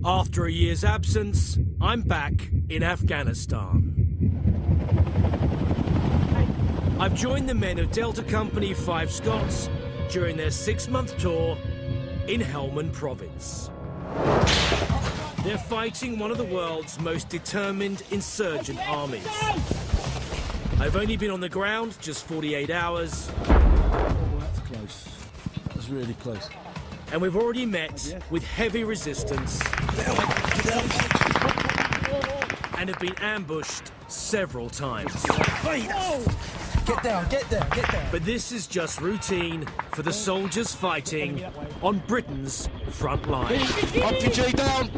After a year's absence, I'm back in Afghanistan. I've joined the men of Delta Company 5 Scots during their 6-month tour in Helmand Province. They're fighting one of the world's most determined insurgent armies. I've only been on the ground just 48 hours. Oh, that's close. That's really close. And we've already met with heavy resistance and have been ambushed several times. Get down, get down, get down. But this is just routine for the soldiers fighting on Britain's front line. RPG down!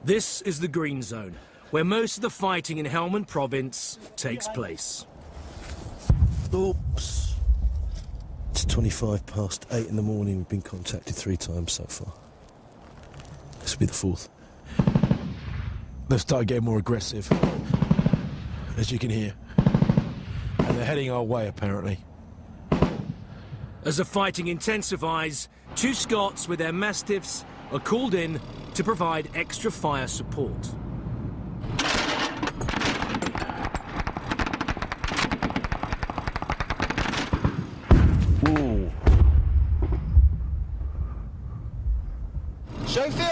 This is the green zone, where most of the fighting in Helmand Province takes place. Oops. It's 8:25 in the morning. We've been contacted 3 times so far. This will be the 4th. They've started getting more aggressive, as you can hear. And they're heading our way, apparently. As the fighting intensifies, 2 Scots with their Mastiffs are called in to provide extra fire support. Whoa.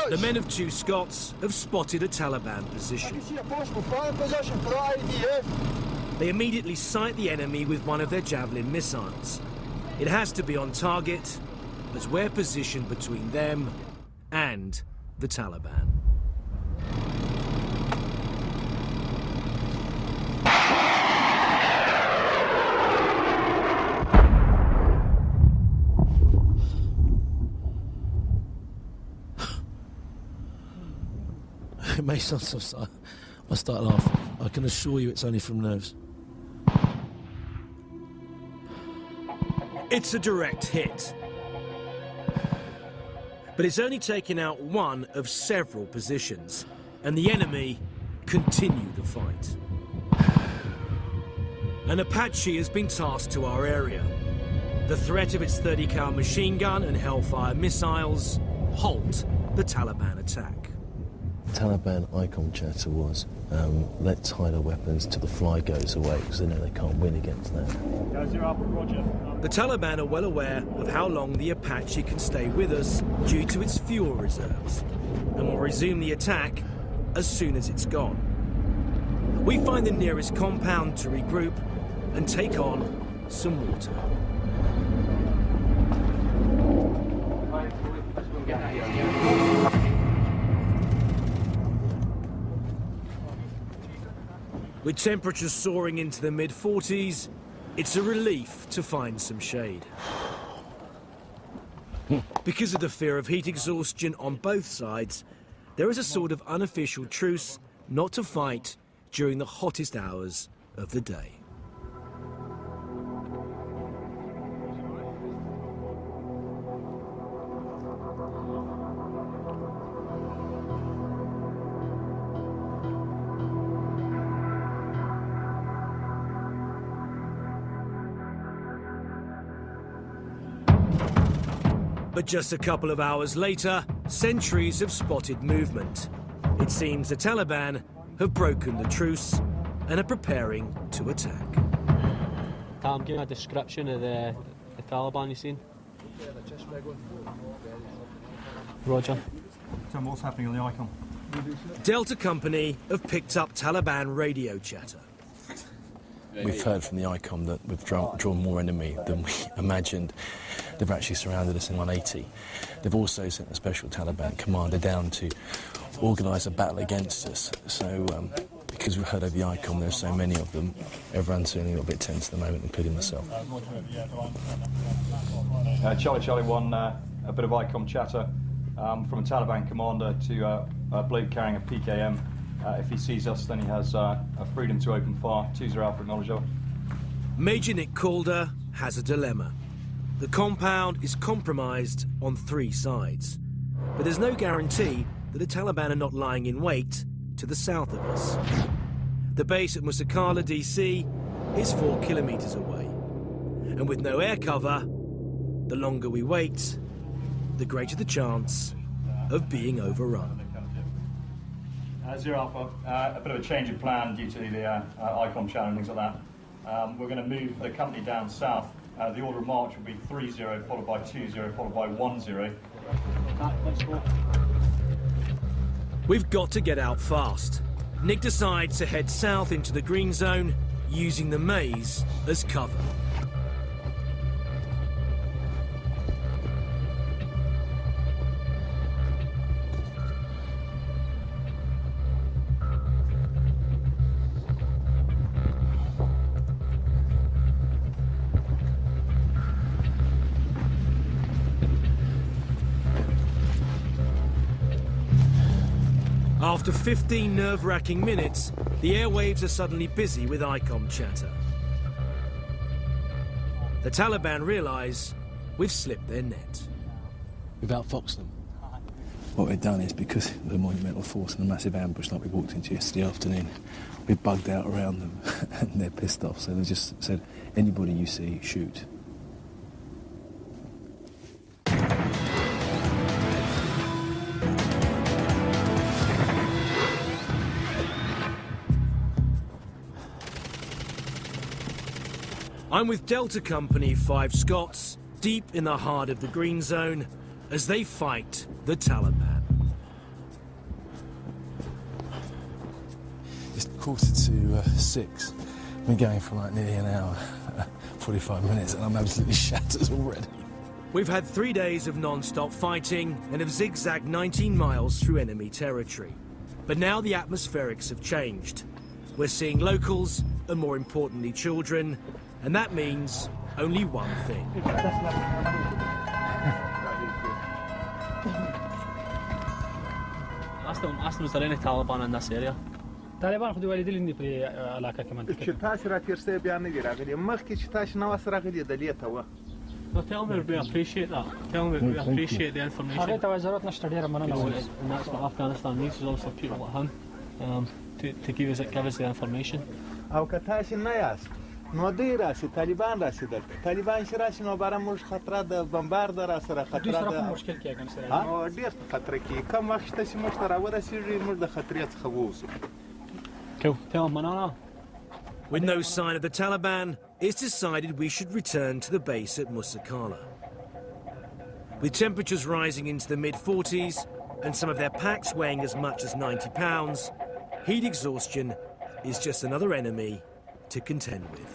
The men of 2 Scots have spotted a Taliban position. They immediately sight the enemy with one of their Javelin missiles. It has to be on target, as we're positioned between them and the Taliban. It may sound so sad. I start laughing. I can assure you it's only from nerves. It's a direct hit. But it's only taken out one of several positions, and the enemy continue to fight. An Apache has been tasked to our area. The threat of its 30 cal machine gun and Hellfire missiles halt the Taliban attack. Taliban ICOM chatter was, let's hide our weapons till the fly goes away, because they know they can't win against that. The Taliban are well aware of how long the Apache can stay with us due to its fuel reserves, and will resume the attack as soon as it's gone. We find the nearest compound to regroup and take on some water. With temperatures soaring into the mid-40s, it's a relief to find some shade. Because of the fear of heat exhaustion on both sides, there is a sort of unofficial truce not to fight during the hottest hours of the day. But just a couple of hours later, sentries have spotted movement. It seems the Taliban have broken the truce and are preparing to attack. Tom, give me a description of the Taliban you've seen. Roger. Tell me what's happening on the ICOM. Delta Company have picked up Taliban radio chatter. We've heard from the ICOM that we've drawn more enemy than we imagined. They've actually surrounded us in 180. They've also sent a special Taliban commander down to organise a battle against us. So, because we've heard over the ICOM there's so many of them, everyone's feeling a little bit tense at the moment, including myself. Charlie 1, a bit of ICOM chatter from a Taliban commander to a bloke carrying a PKM. If he sees us, then he has a freedom to open fire. 2-0 Alpha, acknowledge over. Major Nick Calder has a dilemma. The compound is compromised on 3 sides, but there's no guarantee that the Taliban are not lying in wait to the south of us. The base at Musakala, DC, is 4 kilometers away, and with no air cover, the longer we wait, the greater the chance of being overrun. 0 Alpha, a bit of a change in plan due to the ICOM channel and things like that. We're going to move the company down south. The order of march will be 3-0, followed by 2-0, followed by 1-0. We've got to get out fast. Nick decides to head south into the green zone, using the maze as cover. After 15 nerve-wracking minutes, the airwaves are suddenly busy with ICOM chatter. The Taliban realise we've slipped their net. We've outfoxed them. What we've done is, because it was a monumental force and a massive ambush like we walked into yesterday afternoon, we've bugged out around them and they're pissed off. So they just said, anybody you see, shoot. I'm with Delta Company 5 Scots, deep in the heart of the green zone, as they fight the Taliban. It's 5:45. Been going for like nearly an hour, 45 minutes, and I'm absolutely shattered already. We've had 3 days of non-stop fighting and have zigzagged 19 miles through enemy territory. But now the atmospherics have changed. We're seeing locals, and more importantly children, and that means only one thing. Ask them, is there any Taliban in this area? طالبان خو دې ولې دلې په علاقه کې منطقه چې تاسو را تیرسته بیان نه دی راغلی مخکې چې تاسو نو سره غلي د لیته و No, tell them we appreciate that. Tell them we appreciate the information. هغه ته ضرورت نشته ډیره مننه وایي And that's what Afghanistan needs, is also people like him to give us the information. او که تاسو نه یاست نو دوی راسي طالبان راسي دلته طالبان چې راسي نو بارا موږ خطر د بمبارد را سره خطر د مشکل کې اګم سره ها ډیر خطر کې کوم وخت چې موږ سره ورسېږي موږ د خطرې څخه ووسو Cool. Tell them manana. With no sign of the Taliban, it's decided we should return to the base at Musakala. With temperatures rising into the mid-40s and some of their packs weighing as much as 90 pounds, heat exhaustion is just another enemy to contend with.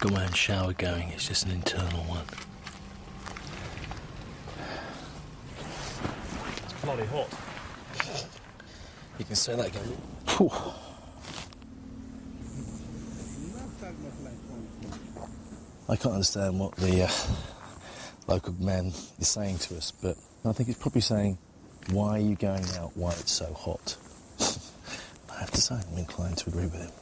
Got my own shower going, it's just an internal one. It's bloody hot. You can say that again. I can't understand what the local man is saying to us, but I think he's probably saying, why are you going out, why it's so hot? I have to say, I'm inclined to agree with him.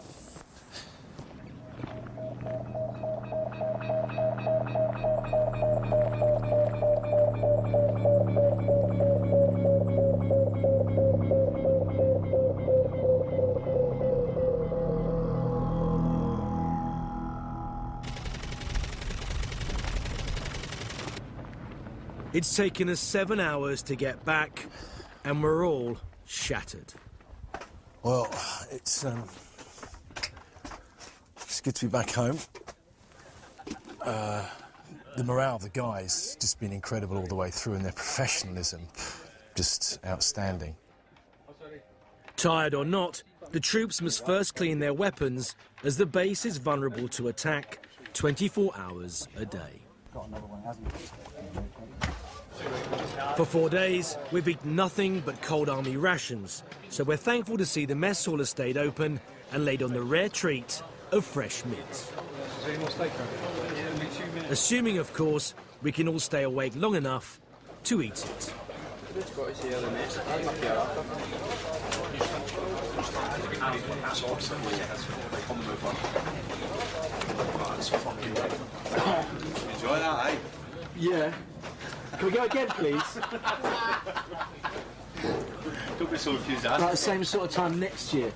It's taken us 7 hours to get back, and we're all shattered. Well, it's good to be back home. The morale of the guys just been incredible all the way through, and their professionalism just outstanding. Tired or not, the troops must first clean their weapons, as the base is vulnerable to attack 24 hours a day. For 4 days, we've eaten nothing but cold army rations, so we're thankful to see the mess hall has stayed open and laid on the rare treat of fresh meat. Assuming, of course, we can all stay awake long enough to eat it. Enjoy that, eh? Yeah. Can we go again, please? Don't be so enthusiastic. About the same sort of time next year.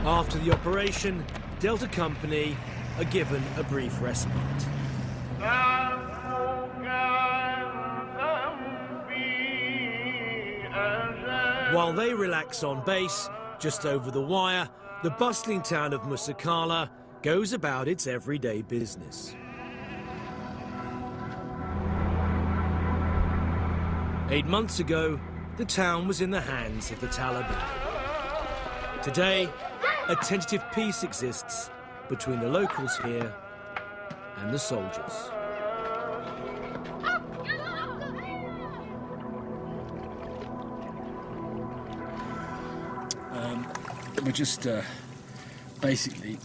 After the operation, Delta Company are given a brief respite. While they relax on base, just over the wire, the bustling town of Musakala goes about its everyday business. 8 months ago, the town was in the hands of the Taliban. Today, a tentative peace exists between the locals here and the soldiers. We're just basically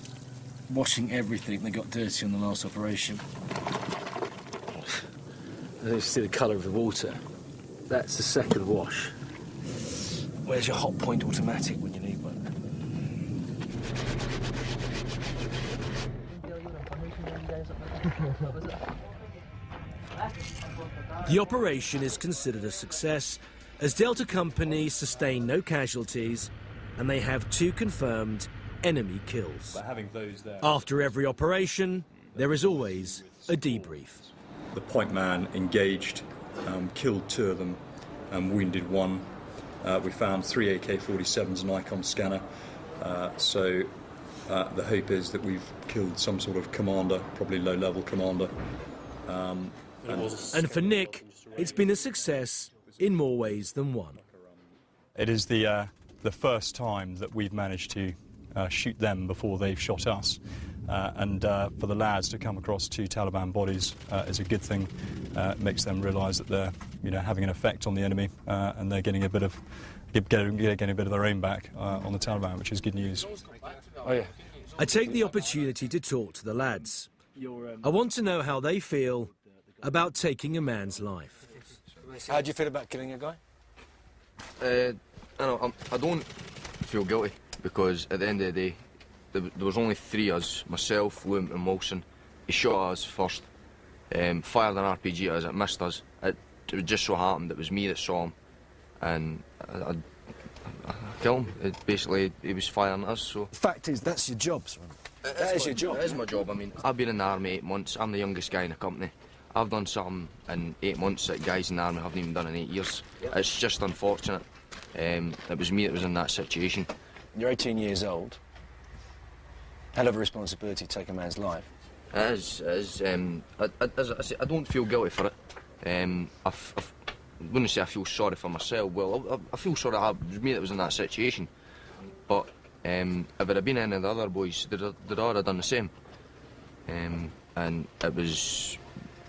washing everything that got dirty on the last operation. You can see the colour of the water. That's the second wash. Where's your hot point automatic when you need one? The operation is considered a success as Delta Company sustain no casualties and they have 2 confirmed enemy kills. After every operation, there is always a debrief. The point man engaged, killed 2 of them, and wounded 1. We found 3 AK-47s and ICOM scanner. So the hope is that we've killed some sort of commander, probably low-level commander. And for Nick, it's been a success in more ways than one. It is the first time that we've managed to shoot them before they've shot us. And for the lads to come across 2 Taliban bodies is a good thing. It makes them realise that they're, having an effect on the enemy, and they're getting a bit of their aim back on the Taliban, which is good news. Oh yeah. I take the opportunity to talk to the lads. I want to know how they feel about taking a man's life. How do you feel about killing a guy? I don't feel guilty because at the end of the day, there was only 3 of us, myself, Loom and Wilson. He shot us first, fired an RPG at us, it missed us. It just so happened it was me that saw him, and I killed him. Basically, he was firing at us, so... The fact is, that's your job, son. That is your job. It is my job. I mean, I've been in the army 8 months. I'm the youngest guy in the company. I've done something in 8 months that guys in the army haven't even done in 8 years. It's just unfortunate. It was me that was in that situation. You're 18 years old. Hell of a responsibility to take a man's life. It is. I don't feel guilty for it. I wouldn't say I feel sorry for myself. Well, I feel sorry that it was me that was in that situation. But if it had been any of the other boys, they'd all have done the same. And it was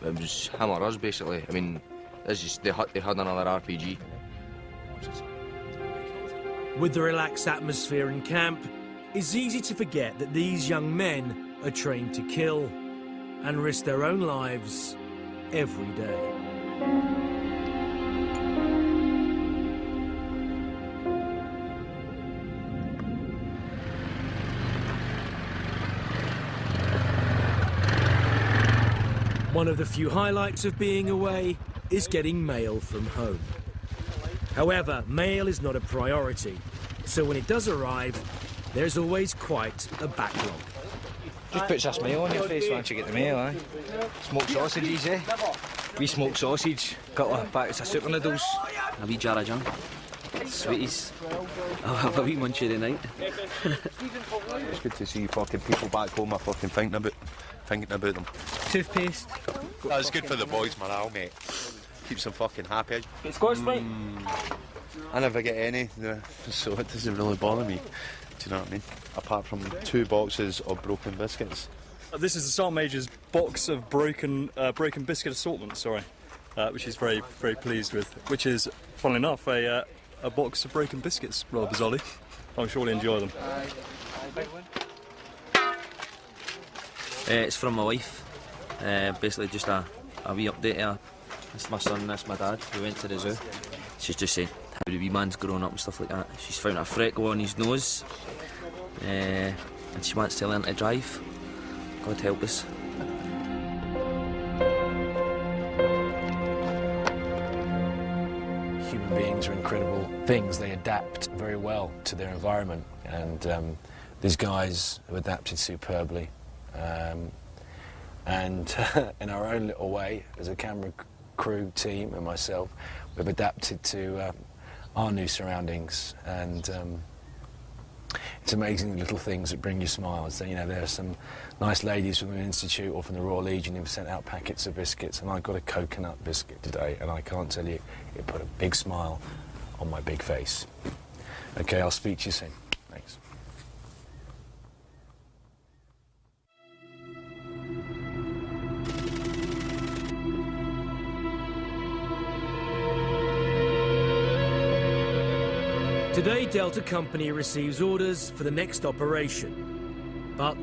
him or us, basically. I mean, it's just they had another RPG. With the relaxed atmosphere in camp, it's easy to forget that these young men are trained to kill and risk their own lives every day. One of the few highlights of being away is getting mail from home. However, mail is not a priority, so when it does arrive, there's always quite a backlog. Just puts a smile on your face once you get the mail, eh? Smoked sausages, eh? Wee smoked sausage, couple of packets of super noodles, a wee jar of junk, sweeties. I'll have a wee munch of the night. It's good to see fucking people back home are fucking thinking about them. Toothpaste. That's good for the boys' morale, mate. keeps them fucking happy. Get Scotch Sprite? I never get any, so it doesn't really bother me. Do you know what I mean? Apart from 2 boxes of broken biscuits. This is the Sergeant Major's box of broken biscuit assortment, which he's very, very pleased with. Which is, funnily enough, a box of broken biscuits, rather bizarrely. I'm sure he'll enjoy them. It's from my wife. Basically just a wee update here. That's my son, that's my dad. We went to the zoo. She's just saying how the wee man's growing up and stuff like that. She's found a freckle on his nose. And she wants to learn to drive. God help us. Human beings are incredible things. They adapt very well to their environment, and these guys have adapted superbly. And in our own little way, as a camera crew team and myself, we've adapted to our new surroundings, and it's amazing the little things that bring you smiles. So, you know, there are some nice ladies from the Institute or from the Royal Legion who've sent out packets of biscuits, and I got a coconut biscuit today, and I can't tell you, it put a big smile on my big face. Okay, I'll speak to you soon. Thanks. Today, Delta Company receives orders for the next operation, but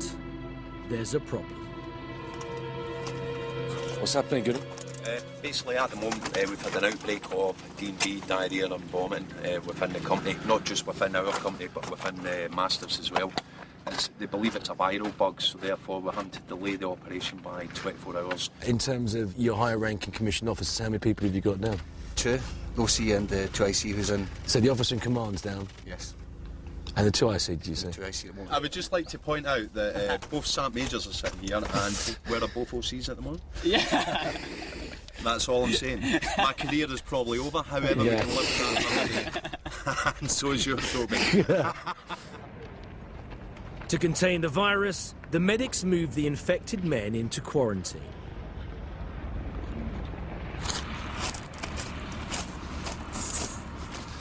there's a problem. What's happening, Goody? Basically, at the moment, we've had an outbreak of D&V, diarrhoea and vomiting within the company, not just within our company, but within Mastiffs as well. They believe it's a viral bug, so therefore we're having to delay the operation by 24 hours. In terms of your higher ranking commissioned officers, how many people have you got now? 2, OC and 2 IC who's in. So the officer in command's down? Yes. And the 2 IC, did you say? 2 IC at the moment. I would just like to point out that both Sergeant Majors are sitting here, and where are both OCs at the moment? Yeah. That's all I'm saying. My career is probably over, however we can live with that. And so is yours, Toby. To contain the virus, the medics move the infected men into quarantine.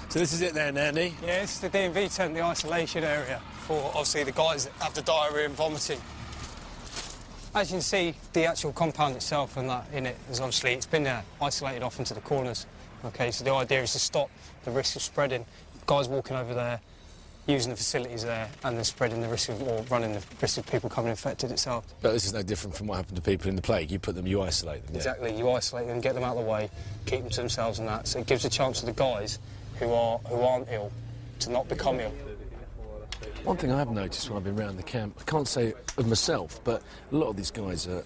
So this is it then, Andy? Yeah, it's the D&V tent, the isolation area for, obviously, the guys that have the diarrhoea and vomiting. As you can see, the actual compound itself and that in it is obviously, it's been isolated off into the corners. OK, so the idea is to stop the risk of spreading. Guys walking over there, using the facilities there, and then spreading the risk of, or running the risk of people coming infected itself. But this is no different from what happened to people in the plague. You put them, you isolate them. Exactly, you isolate them, get them out of the way, keep them to themselves and that. So it gives a chance to the guys who aren't ill to not become ill. One thing I have noticed when I've been around the camp, I can't say of myself, but a lot of these guys are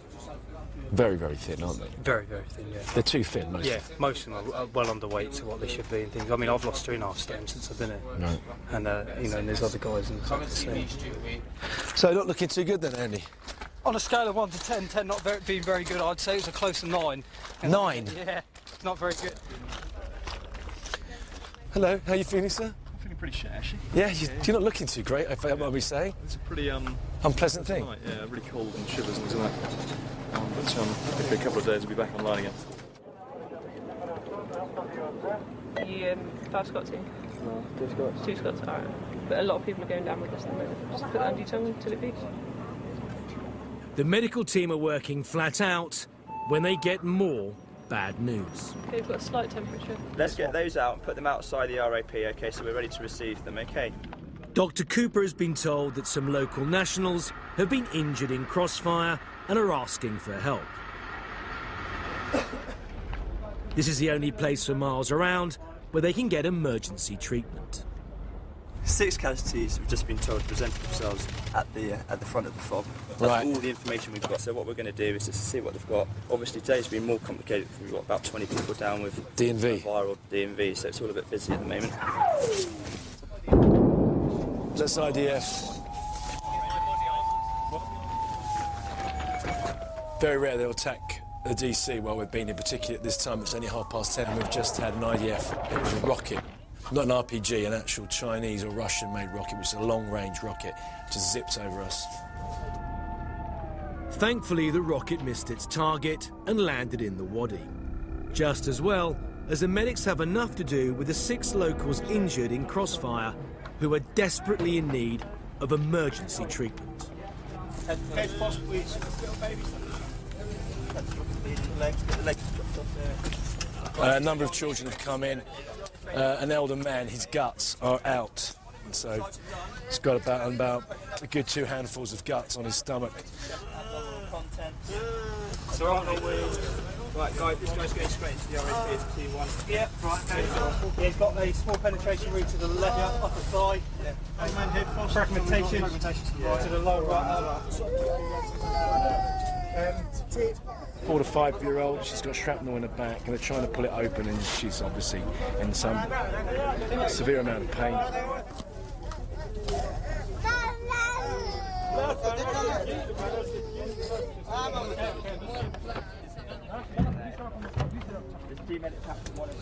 very, very thin, aren't they? Very, very thin, yeah. They're too thin, most of them. Yeah, most of them are well underweight to what they should be and things. I mean, I've lost 3.5 stone since I've been here. Right. And, you know, and there's other guys and stuff the same. So not looking too good then, Andy? On a scale of 1 to 10, 10 not being very good, I'd say it was a close to 9. 9? Yeah, not very good. Hello, how are you feeling, sir? I'm feeling pretty shit, actually. Yeah, you're not looking too great, if I might be saying. It's a pretty unpleasant thing. Night, yeah, really cold and shivers and things like that. But hopefully a couple of days we'll be back online again. You first got 2? No, 2 Scots. 2 Scots, alright. But a lot of people are going down with this at the moment. Just put that under your tongue until it peaks. The medical team are working flat out when they get more bad news. Okay, we've got a slight temperature. Let's get those out and put them outside the RAP, OK, so we're ready to receive them, OK? Dr. Cooper has been told that some local nationals have been injured in crossfire and are asking for help. This is the only place for miles around where they can get emergency treatment. 6 casualties have just been told to present themselves at the front of the fob. That's all the information we've got. So what we're going to do is just see what they've got. Obviously today's been more complicated because we've got about 20 people down with D&V. Viral D&V, so it's all a bit busy at the moment. That's IDF. Very rare they'll attack the DC while we've been here, particularly at this time. It's only 10:30 and we've just had an IDF. It was a rocket. Not an RPG, an actual Chinese or Russian-made rocket, which is a long-range rocket, just zipped over us. Thankfully, the rocket missed its target and landed in the Wadi. just as well as the medics have enough to do with the 6 locals injured in crossfire who are desperately in need of emergency treatment. Head first, please. A number of children have come in. An elder man, his guts are out, and so he's got about a good 2 handfuls of guts on his stomach. So right, guys, this guy's going straight into the RAP T1. Yeah, right. Okay. He's got a small penetration route to the left, upper thigh. Yeah. Fragmentation to the lower right arm. 4 to 5-year-old, she's got shrapnel in her back, and they're trying to pull it open, and she's obviously in some severe amount of pain.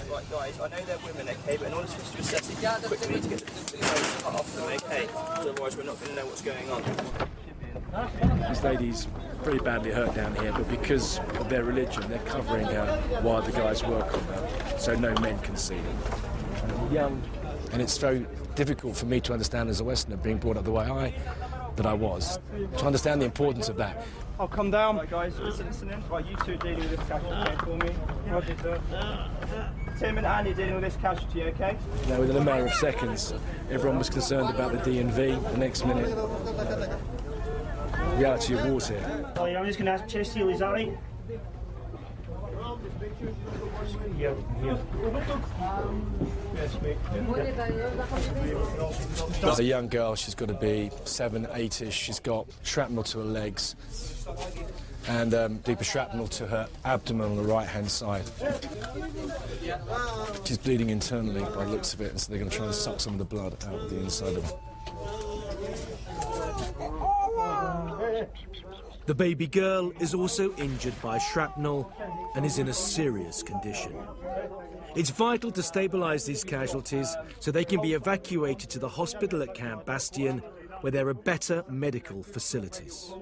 Right, guys, I know they're women, okay, but in order for us to assess it quickly, we need to get the clothes cut off them, okay? Otherwise, we're not going to know what's going on. This lady's pretty badly hurt down here, but because of their religion, they're covering her while the guys work on her, so no men can see her. Young. And it's very difficult for me to understand as a Westerner, being brought up the way I was, to understand the importance of that. I'll come down. Right, guys, listen in. Right, you two are dealing with this casualty for me. Roger, sir. Tim and Andy dealing with this casualty, okay? Now, within a matter of seconds, everyone was concerned about the D&V. The next minute, reality of war's here. Oh, yeah, I'm just going to ask chest seal, is that right? Yeah. There's a young girl, she's got to be 7, 8-ish. She's got shrapnel to her legs and deeper shrapnel to her abdomen on the right-hand side. She's bleeding internally by the looks of it, and so they're going to try and suck some of the blood out of the inside of her. The baby girl is also injured by shrapnel and is in a serious condition. It's vital to stabilise these casualties so they can be evacuated to the hospital at Camp Bastion, where there are better medical facilities.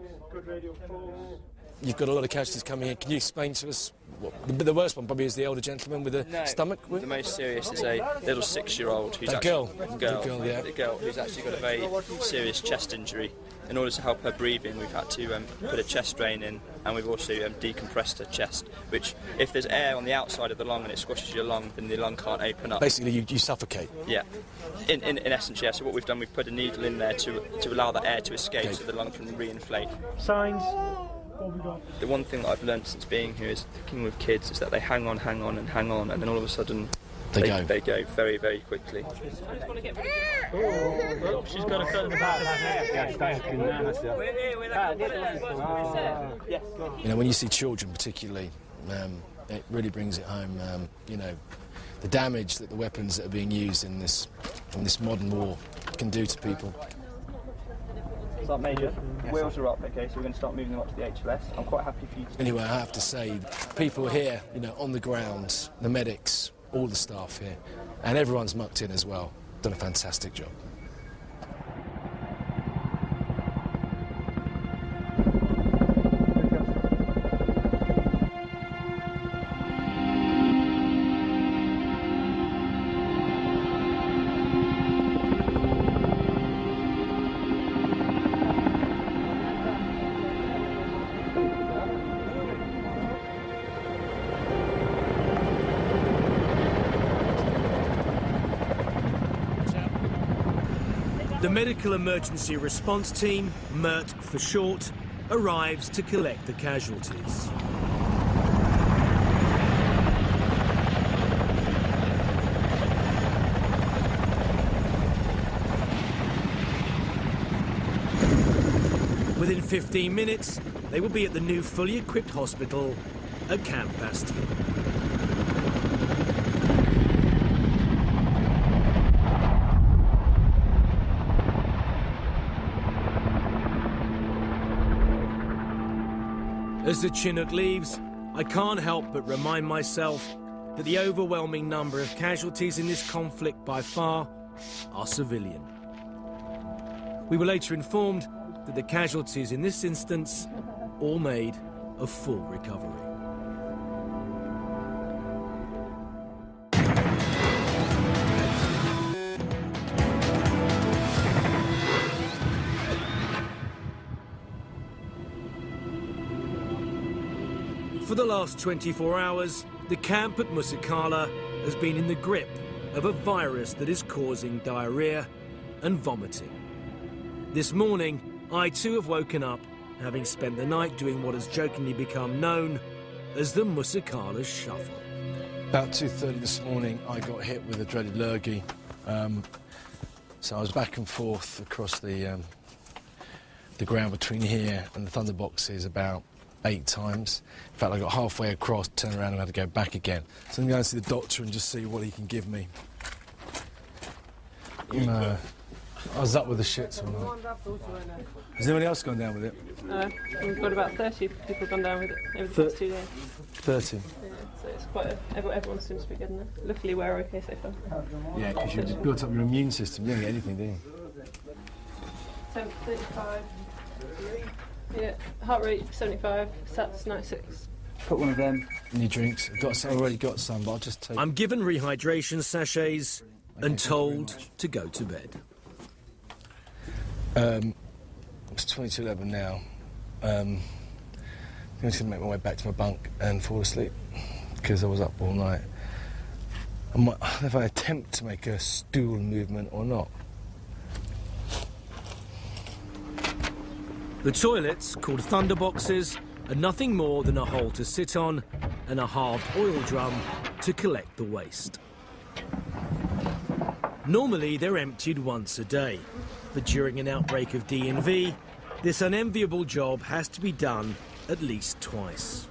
You've got a lot of casualties coming in. Can you explain to us what the worst one probably is the elder gentleman with a stomach wound? The most serious is a little 6-year-old who's a girl who's actually got a very serious chest injury. In order to help her breathing, we've had to put a chest drain in, and we've also decompressed her chest, which, if there's air on the outside of the lung and it squashes your lung, then the lung can't open up. Basically, you suffocate. Yeah. In essence, yeah. So what we've done, we've put a needle in there to allow that air to escape so the lung can re-inflate. Signs? The one thing that I've learned since being here is thinking with kids is that they hang on, and then all of a sudden they go very, very quickly. Oh, she's got a cut in the back of her head. You know, when you see children particularly, it really brings it home, you know, the damage that the weapons that are being used in this modern war can do to people. Start Major. Wheels are up, okay, so we're going to start moving them up to the HLS. I'm quite happy for you to... Anyway, I have to say, people here, you know, on the ground, the medics, all the staff here, and everyone's mucked in as well, done a fantastic job. The Medical Emergency Response Team, MERT for short, arrives to collect the casualties. Within 15 minutes, they will be at the new fully equipped hospital at Camp Bastion. As the Chinook leaves, I can't help but remind myself that the overwhelming number of casualties in this conflict by far are civilian. We were later informed that the casualties in this instance all made a full recovery. For the last 24 hours, the camp at Musikala has been in the grip of a virus that is causing diarrhea and vomiting. This morning, I too have woken up, having spent the night doing what has jokingly become known as the Musikala Shuffle. About 2:30 this morning, I got hit with a dreaded lurgy. So I was back and forth across the ground between here and the thunder boxes about 8 times. In fact, I got halfway across, turned around and had to go back again. So I'm going to see the doctor and just see what he can give me. No. I was up with the shits all night. Has anyone else gone down with it? We've got about 30 people gone down with it over the past 2 days. 30? Yeah, so it's quite everyone seems to be getting it. Luckily we're okay so far. Yeah, because you've built up your immune system. You don't get anything, do you? 35. Yeah, heart rate 75, sats 96. Put one of them in your drinks. I've already got some, but I'll just take... I'm given rehydration sachets and told to go to bed. It's 20:11 now. I'm going to make my way back to my bunk and fall asleep because I was up all night. I don't know if I attempt to make a stool movement or not. The toilets, called thunder boxes, are nothing more than a hole to sit on and a halved oil drum to collect the waste. Normally they're emptied once a day, but during an outbreak of DNV, this unenviable job has to be done at least twice.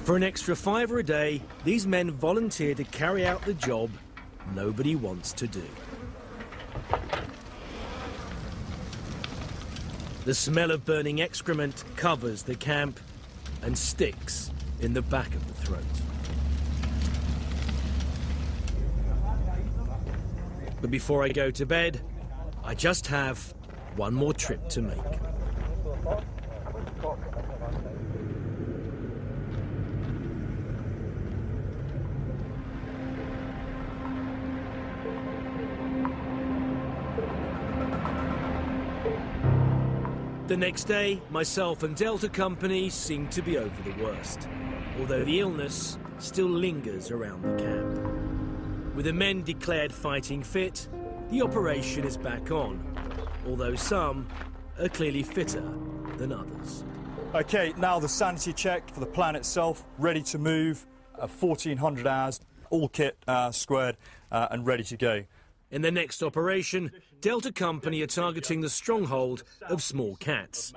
For an extra $5 a day, these men volunteer to carry out the job nobody wants to do. The smell of burning excrement covers the camp and sticks in the back of the throat. But before I go to bed, I just have one more trip to make. The next day, myself and Delta Company seem to be over the worst, although the illness still lingers around the camp. With the men declared fighting fit, the operation is back on, although some are clearly fitter than others. OK, now the sanity check for the plan itself, ready to move, 1,400 hours, all kit squared and ready to go. In the next operation, Delta Company are targeting the stronghold of Small Cats.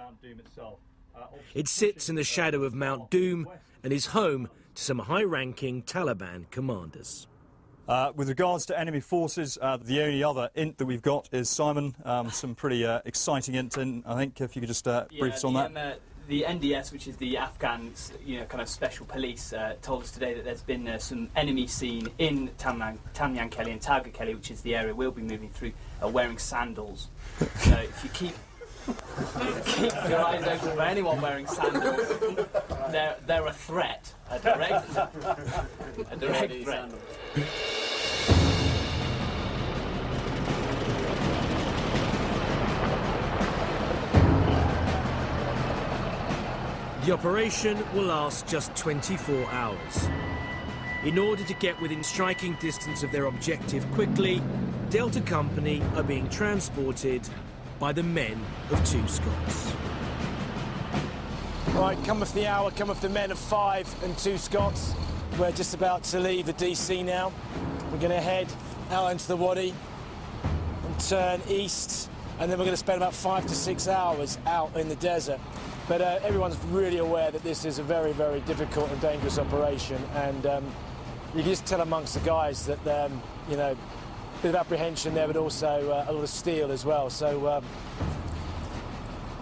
It sits in the shadow of Mount Doom and is home to some high-ranking Taliban commanders. With regards to enemy forces, the only other int that we've got is Simon. Some pretty exciting int, I think, if you could just brief us on that. The NDS, which is the Afghan, kind of special police, told us today that there's been some enemy seen in Tamyan Kelly and Targa Kelly, which is the area we'll be moving through, wearing sandals. So if you keep your eyes open for anyone wearing sandals, they're a threat, a direct threat. The operation will last just 24 hours. In order to get within striking distance of their objective quickly, Delta Company are being transported by the men of 2 Scots. Right, come with the hour, come with the men of 5 and 2 Scots. We're just about to leave the DC now. We're going to head out into the Wadi and turn east, and then we're going to spend about 5 to 6 hours out in the desert. But everyone's really aware that this is a very, very difficult and dangerous operation, and you can just tell amongst the guys that, you know, a bit of apprehension there, but also a lot of steel as well. So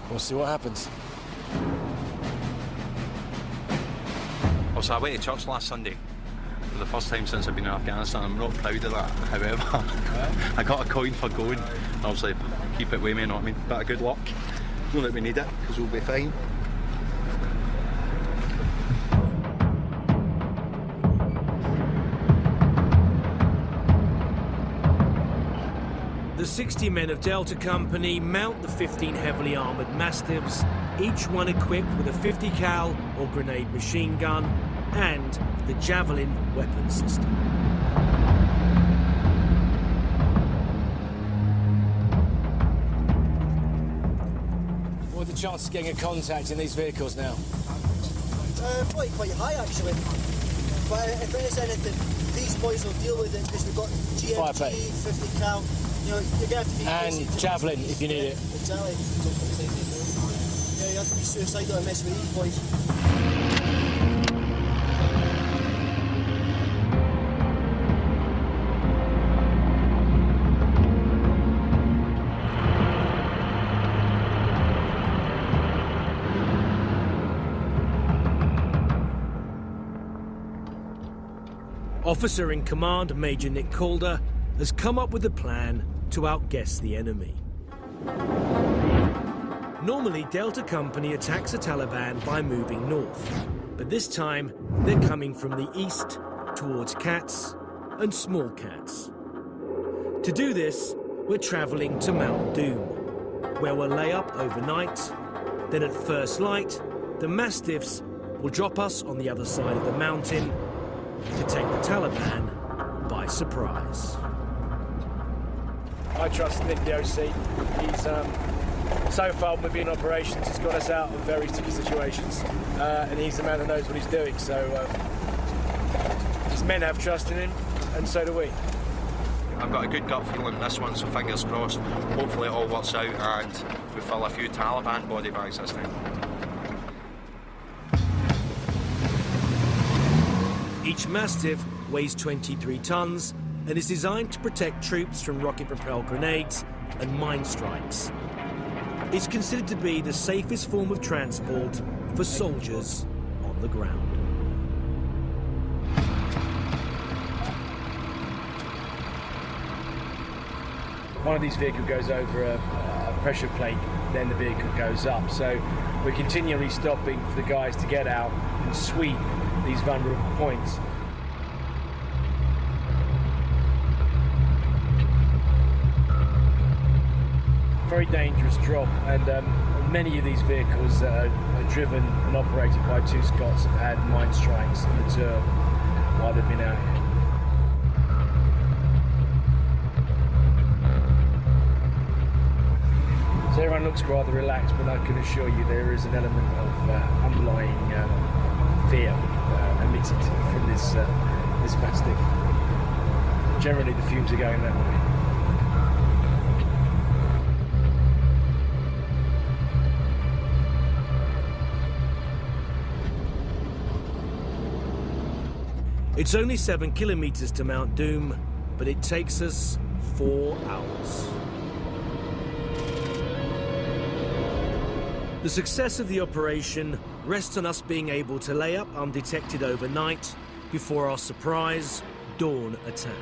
we'll see what happens. So I went to church last Sunday. For the first time since I've been in Afghanistan. I'm not proud of that, however. I got a coin for going. Obviously, keep it with me, you know what I mean? Bit of good luck. Not that we need it, because we'll be fine. The 60 men of Delta Company mount the 15 heavily armoured Mastiffs, each one equipped with a 50 cal or grenade machine gun and the Javelin weapon system. What are the chances of getting a contact in these vehicles now? Probably quite high, actually. But if it is anything, these boys will deal with it because we've got GMG, 50 cal. You know, you're going to have to be... And Javelin, if you need it. Exactly. Yeah, you have to be suicidal and mess with these boys. Officer in command, Major Nick Calder, has come up with a plan to outguess the enemy. Normally, Delta Company attacks the Taliban by moving north, but this time they're coming from the east towards Cats and Small Cats. To do this, we're travelling to Mount Doom, where we'll lay up overnight. Then at first light, the Mastiffs will drop us on the other side of the mountain to take the Taliban by surprise. I trust Nick, the OC. He's, so far when we've been in operations, he's got us out of very sticky situations. And he's the man that knows what he's doing. So his men have trust in him, and so do we. I've got a good gut feeling in this one, so fingers crossed. Hopefully it all works out and we fill a few Taliban body bags this time. Each Mastiff weighs 23 tons and is designed to protect troops from rocket-propelled grenades and mine strikes. It's considered to be the safest form of transport for soldiers on the ground. One of these vehicles goes over a pressure plate, then the vehicle goes up. So we're continually stopping for the guys to get out and sweep these vulnerable points. Very dangerous drop, and many of these vehicles that are driven and operated by two Scots have had mine strikes in the turf while they've been out here. So everyone looks rather relaxed, but I can assure you there is an element of underlying fear emitted from this Mastiff. Generally the fumes are going that way. It's only 7 kilometres to Mount Doom, but it takes us 4 hours. The success of the operation rests on us being able to lay up undetected overnight before our surprise dawn attack.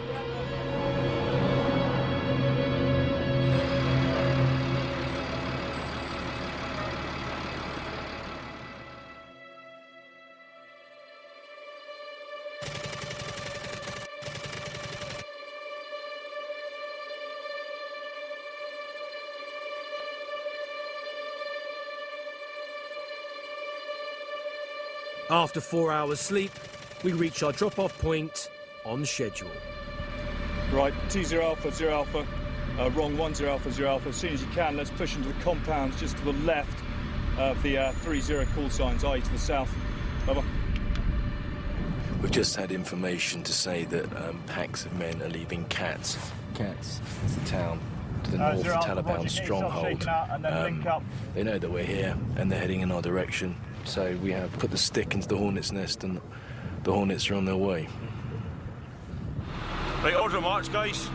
After 4 hours sleep, we reach our drop-off point on schedule. Right, 20 Alpha, 0 Alpha, wrong 10 Alpha, 0 Alpha. As soon as you can, let's push into the compounds just to the left of the 30 call signs, i.e. to the south. Over. We've just had information to say that packs of men are leaving Cats. Cats is the town to the north, the Taliban stronghold. They know that we're here and they're heading in our direction. So we have put the stick into the hornet's nest and the hornets are on their way. Right, order march, guys.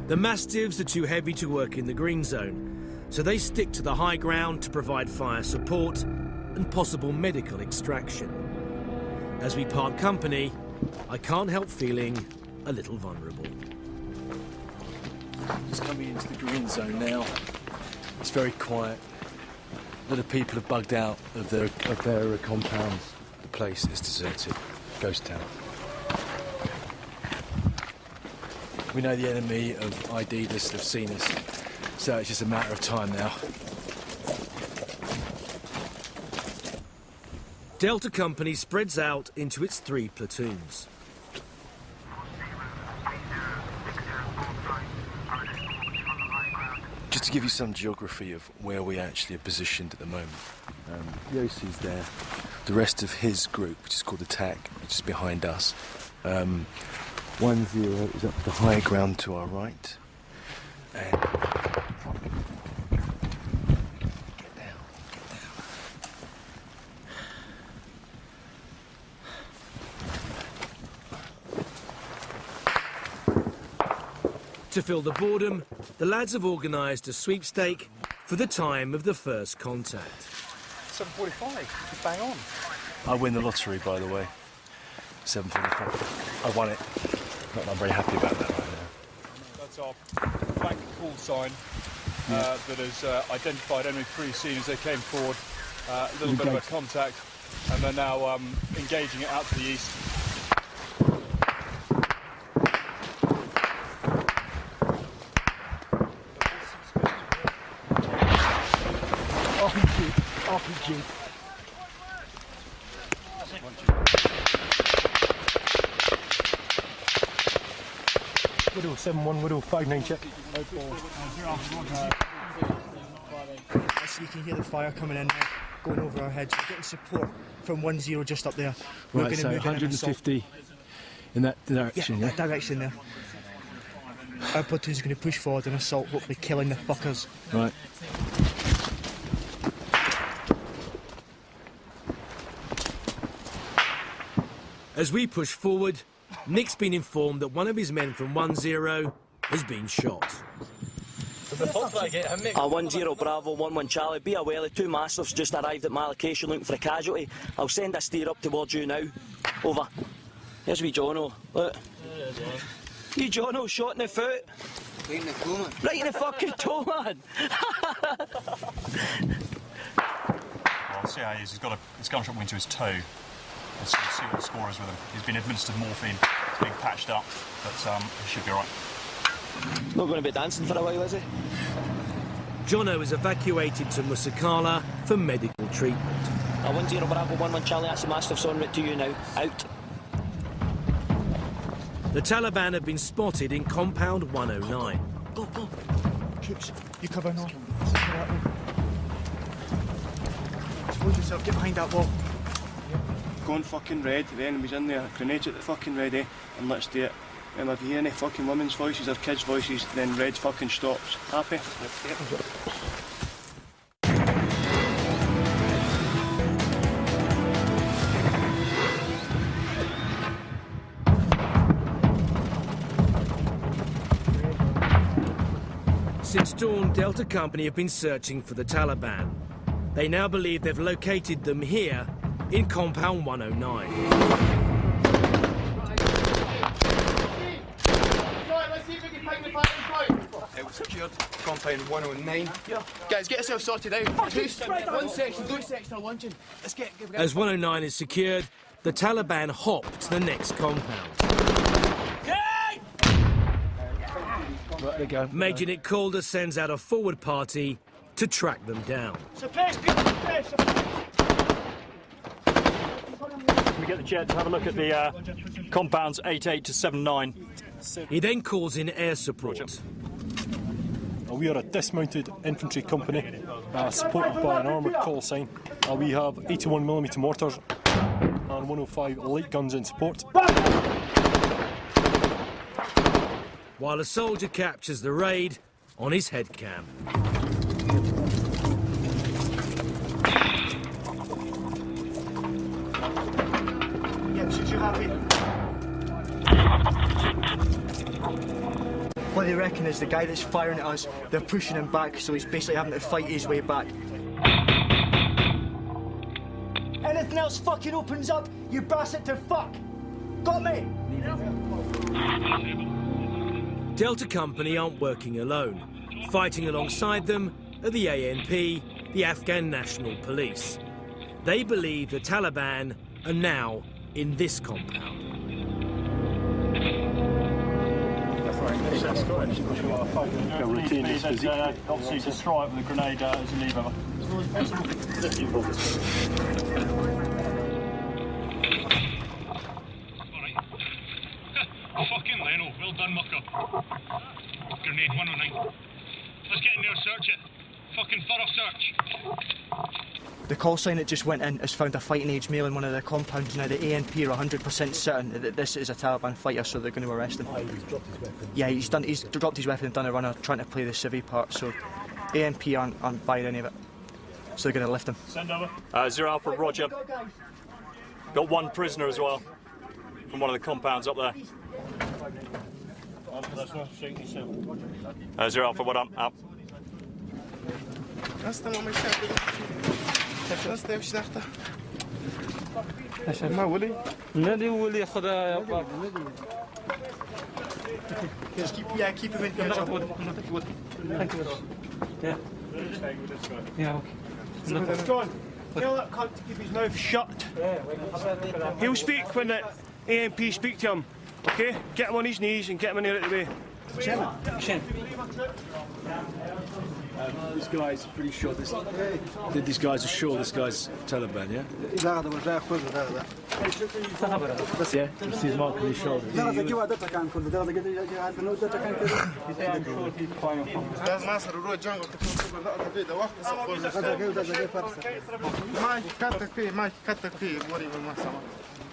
The Mastiffs are too heavy to work in the green zone, so they stick to the high ground to provide fire support and possible medical extraction. As we part company, I can't help feeling a little vulnerable. Just coming into the green zone now. It's very quiet. A lot of people have bugged out of their compounds. The place is deserted. Ghost town. We know the enemy have ID'd us, they've seen us, so it's just a matter of time now. Delta Company spreads out into its 3 platoons. Just to give you some geography of where we actually are positioned at the moment. Yossi's there. The rest of his group, which is called Attack, which is behind us. 1-0 is up the high ground to our right. And To fill the boredom, the lads have organised a sweepstake for the time of the first contact. 7:45, bang on. I win the lottery, by the way. 7:45. I won it. Not that I'm very happy about that right now. That's our flank call sign that has identified enemy 3 as soon as they came forward. A little bit of a contact, and they're now engaging it out to the east. RPG. Widow 7-1, Widow 5-9 check. So you can hear the fire coming in there, going over our heads. We're getting support from 1-0 just up there. We're Right, going to so move 150 in that direction, that direction there. Our platoon's going to push forward and assault, hopefully killing the fuckers. Right. As we push forward, Nick's been informed that one of his men from 1-0 has been shot. 1-0 Bravo, 1-1 Charlie. Be aware the 2 Mastiffs just arrived at my location looking for a casualty. I'll send a steer up towards you now. Over. Here's wee Jono. Look. Wee Jono shot in the foot. Right in the toe, man. Right in the fucking toe, man. I'll see how he is. He's got his gunshot wound to his toe. Let's see what the score is with him. He's been administered morphine. He's being patched up, but he should be all right. Not going to be dancing for a while, is he? Jono is evacuated to Musakala for medical treatment. 1-0 Bravo, 1-1 Charlie. That's the Mastiffs en route to you now. Out. The Taliban have been spotted in compound 109. Go, go. Troops, you cover now. Expose yourself, get behind that wall. Going fucking red, the enemy's in there, grenades at the fucking ready, and let's do it. And if you hear any fucking women's voices or kids' voices, then red fucking stops. Happy? Yep. Since dawn, Delta Company have been searching for the Taliban. They now believe they've located them here in compound 109. It was secured, compound 109. Yeah. Guys, get yourself sorted out. One section, those sections are launching. Let's get As 109 is secured, the Taliban hop to the next compound. Right, they go. Major Nick Calder sends out a forward party to track them down. Suppress people, suppress. Can we get the jet to have a look at the compounds 88 to 79? He then calls in air support. We are a dismounted infantry company, supported by an armoured call sign. We have 81mm mortars and 105 light guns in support. While a soldier captures the raid on his head cam. Yep, should you happy? What they reckon is the guy that's firing at us, they're pushing him back, so he's basically having to fight his way back. Anything else fucking opens up, you bastard to fuck! Got me? Delta Company aren't working alone. Fighting alongside them are the ANP, the Afghan National Police. They believe the Taliban are now in this compound. That's right. retain his physique. Obviously, destroy it with a grenade as a lever. Fucking Leno, well done, mucker. Grenade 109. Let's get in there and search it. Fucking thorough search. The call sign that just went in has found a fighting age male in one of the compounds. Now the ANP are 100% certain that this is a Taliban fighter, so they're going to arrest him. Oh, he's dropped his weapon. Yeah, he's dropped his weapon and done a runner trying to play the civvy part, so ANP aren't buying any of it. So they're going to lift him. Send over. 0 Alpha, roger. Got one prisoner as well from one of the compounds up there. 0 Alpha, what up? ما ولي نادي ولي ياخذ Just keep him in control. Yeah, okay. John, tell that cunt to keep his mouth shut. He'll speak when the AMP speak to him. Okay? Get him on his knees and get him in there out of the way. This guy's pretty sure these guys are sure this guy's Taliban, yeah? Yeah, you see his mark on his shoulder.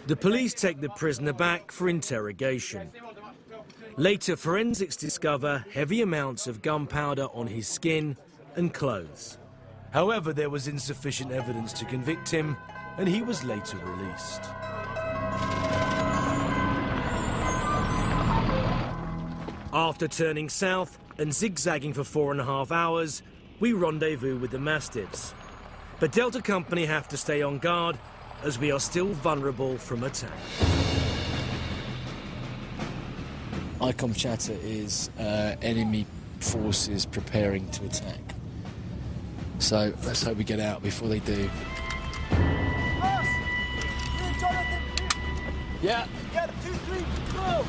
The police take the prisoner back for interrogation. Later, forensics discover heavy amounts of gunpowder on his skin and clothes. However, there was insufficient evidence to convict him, and he was later released. After turning south and zigzagging for 4.5 hours, we rendezvous with the Mastiffs. But Delta Company have to stay on guard, as we are still vulnerable from attack. ICOM chatter is enemy forces preparing to attack. So let's hope we get out before they do. Yeah. Yeah, 2, 3, go!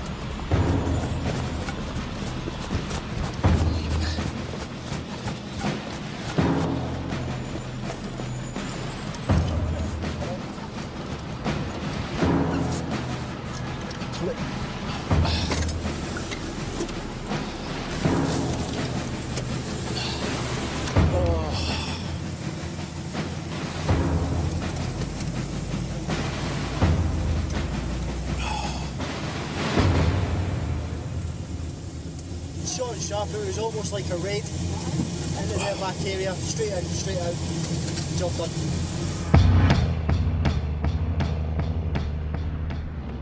Short and sharp, it was almost like a raid into their back area, straight out, job done.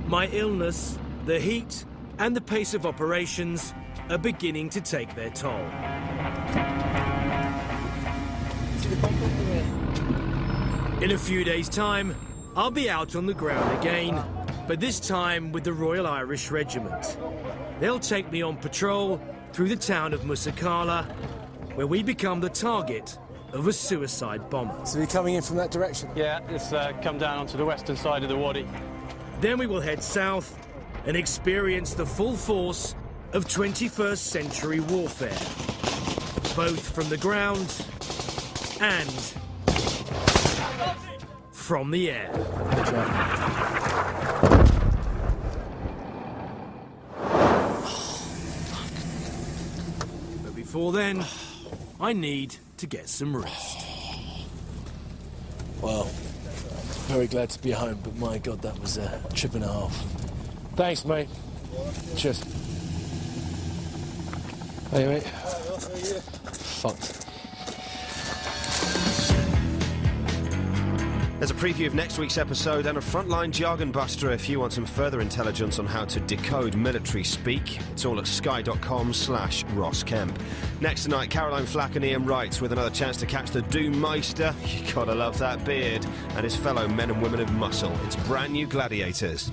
My illness, the heat, and the pace of operations are beginning to take their toll. In a few days' time, I'll be out on the ground again, but this time with the Royal Irish Regiment. They'll take me on patrol through the town of Musakala, where we become the target of a suicide bomber. So you're coming in from that direction? Yeah, it's come down onto the western side of the wadi. Then we will head south and experience the full force of 21st century warfare, both from the ground and from the air. But before then, I need to get some rest. Well, very glad to be home, but my God, that was a trip and a half. Thanks, mate. Cheers. Hey, mate. Fucked. There's a preview of next week's episode and a frontline jargon buster if you want some further intelligence on how to decode military speak. It's all at sky.com/Ross Kemp. Next tonight, Caroline Flack and Ian Wright with another chance to catch the Doom Meister. You gotta love that beard. And his fellow men and women of muscle. It's brand new Gladiators.